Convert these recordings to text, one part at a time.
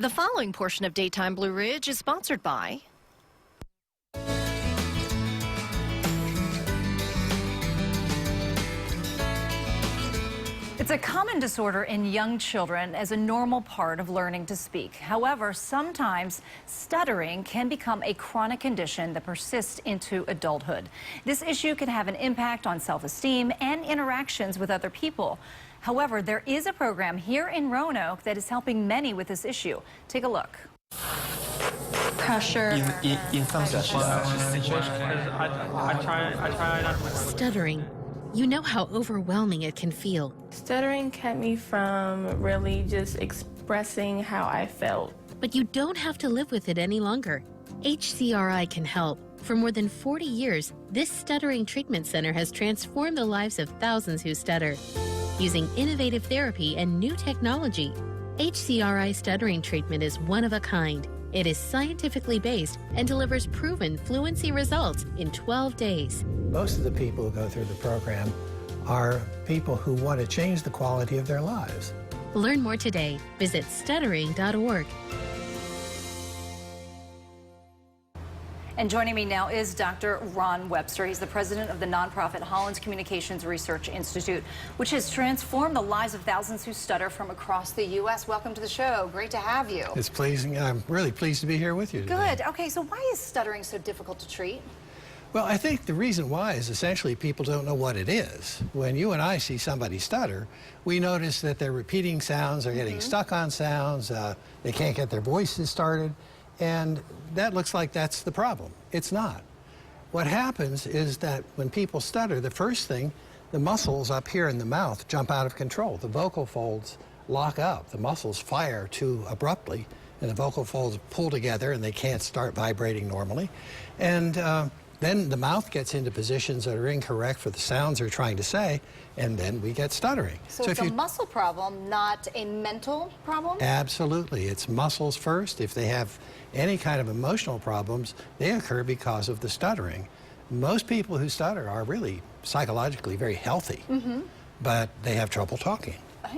The following portion of Daytime Blue Ridge is sponsored by It's a common disorder in young children as a normal part of learning to speak. However, sometimes stuttering can become a chronic condition that persists into adulthood. This issue can have an impact on self-esteem and interactions with other people. However, there is a program here in Roanoke that is helping many with this issue. Take a look. Pressure. In some situations, Stuttering. You know how overwhelming it can feel. Stuttering kept me from really just expressing how I felt. But you don't have to live with it any longer. HCRI can help. For more than 40 years, this stuttering treatment center has transformed the lives of thousands who stutter. Using innovative therapy and new technology, HCRI stuttering treatment is one of a kind. It is scientifically based and delivers proven fluency results in 12 days. Most of the people who go through the program are people who want to change the quality of their lives. Learn more today. Visit stuttering.org. And joining me now is Dr. Ron Webster. He's the president of the nonprofit Holland's Communications Research Institute, which has transformed the lives of thousands who stutter from across the U.S. Welcome to the show. Great to have you. It's pleasing. I'm really pleased to be here with you today. Good. Okay, so why is stuttering so difficult to treat? Well, I think the reason why is essentially people don't know what it is. When you and I see somebody stutter, we notice that they're repeating sounds, they're getting stuck on sounds, they can't get their voices started. And that looks like that's the problem. It's not. What happens is that when people stutter, the first thing, the muscles up here in the mouth jump out of control. The vocal folds lock up. The muscles fire too abruptly, and the vocal folds pull together, and they can't start vibrating normally. And then the mouth gets into positions that are incorrect for the sounds they're trying to say, and then we get stuttering. So it's a muscle problem, not a mental problem? Absolutely. It's muscles first. If they have any kind of emotional problems, they occur because of the stuttering. Most people who stutter are really psychologically very healthy, but they have trouble talking.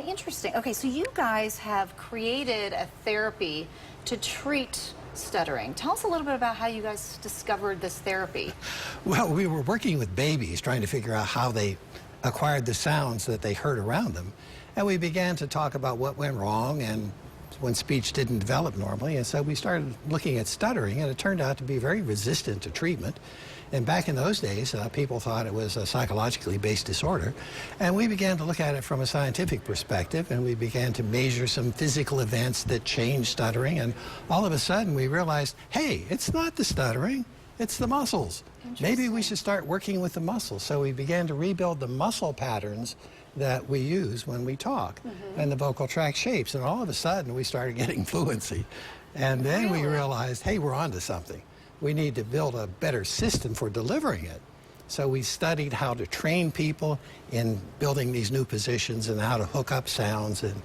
Interesting. Okay, so you guys have created a therapy to treat stuttering. Tell us a little bit about how you guys discovered this therapy. Well, we were working with babies trying to figure out how they acquired the sounds that they heard around them. And we began to talk about what went wrong and when speech didn't develop normally. And so we started looking at stuttering, and it turned out to be very resistant to treatment. And back in those days, people thought it was a psychologically based disorder. And we began to look at it from a scientific perspective, and we began to measure some physical events that changed stuttering. And all of a sudden, we realized, hey, it's not the stuttering, it's the muscles. Maybe we should start working with the muscles. So we began to rebuild the muscle patterns that we use when we talk and the vocal tract shapes. And all of a sudden, we started getting fluency. And then we realized, hey, we're onto something. We need to build a better system for delivering it. So we studied how to train people in building these new positions and how to hook up sounds. And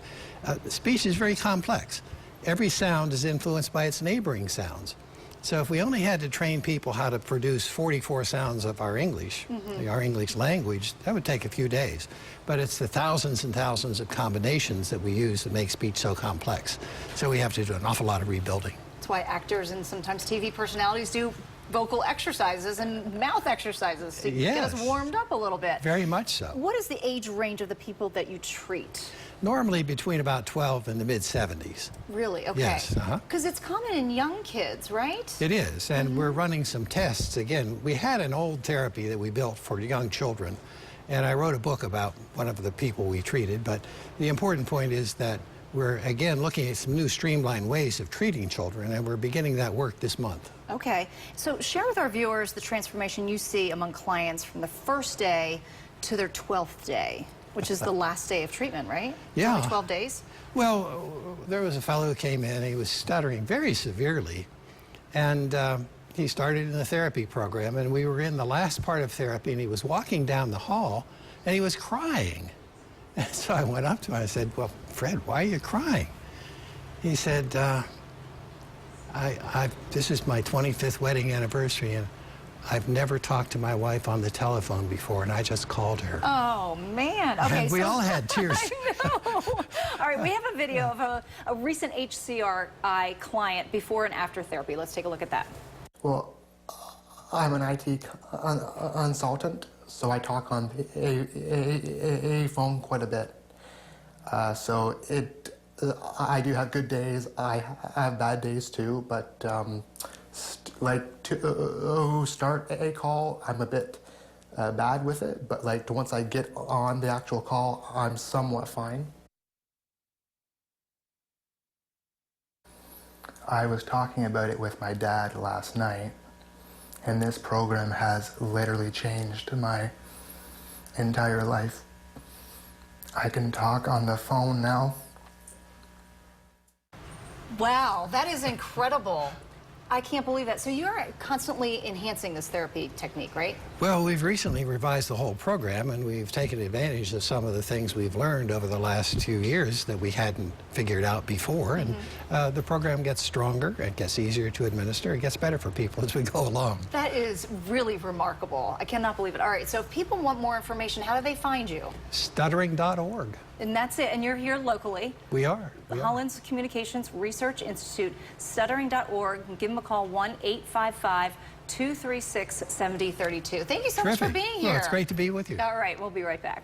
speech is very complex. Every sound is influenced by its neighboring sounds. So if we only had to train people how to produce 44 sounds of our English, our English language, that would take a few days. But it's the thousands and thousands of combinations that we use that make speech so complex. So we have to do an awful lot of rebuilding. That's why actors and sometimes TV personalities do vocal exercises and mouth exercises to get us warmed up a little bit. Very much so. What is the age range of the people that you treat? Normally between about 12 and the mid-70s. Really? Okay. Yes. Because it's common in young kids, right? It is, and we're running some tests. Again, we had an old therapy that we built for young children, and I wrote a book about one of the people we treated, but the important point is that we're, again, looking at some new streamlined ways of treating children, and we're beginning that work this month. Okay. So share with our viewers the transformation you see among clients from the first day to their 12th day, which is the last day of treatment, right? Yeah. Only 12 days? Well, there was a fellow who came in, he was stuttering very severely, and he started in the therapy program, and we were in the last part of therapy, and he was walking down the hall, and he was crying. And so I went up to him, I said, well, Fred, why are you crying? He said, this is my 25th wedding anniversary, and I've never talked to my wife on the telephone before, and I just called her. Oh, man. Okay, And we so- all had tears. I know. All right, we have a video of a recent HCRI client before and after therapy. Let's take a look at that. Well, I'm an IT consultant, so I talk on a phone quite a bit. I do have good days. I have bad days too, but to start a call, I'm a bit bad with it. But like once I get on the actual call, I'm somewhat fine. I was talking about it with my dad last night, and this program has literally changed my entire life. I can talk on the phone now. Wow, that is incredible. I can't believe that. So you're constantly enhancing this therapy technique, right? Well, we've recently revised the whole program, and we've taken advantage of some of the things we've learned over the last 2 years that we hadn't figured out before. And the program gets stronger, it gets easier to administer, it gets better for people as we go along. That is really remarkable. I cannot believe it. All right, so if people want more information, how do they find you? Stuttering.org. And that's it. And you're here locally. We are. The Hollands Communications Research Institute, stuttering.org. Give them a call, 1-855-236-7032. Thank you so much for being here. Well, it's great to be with you. All right, we'll be right back.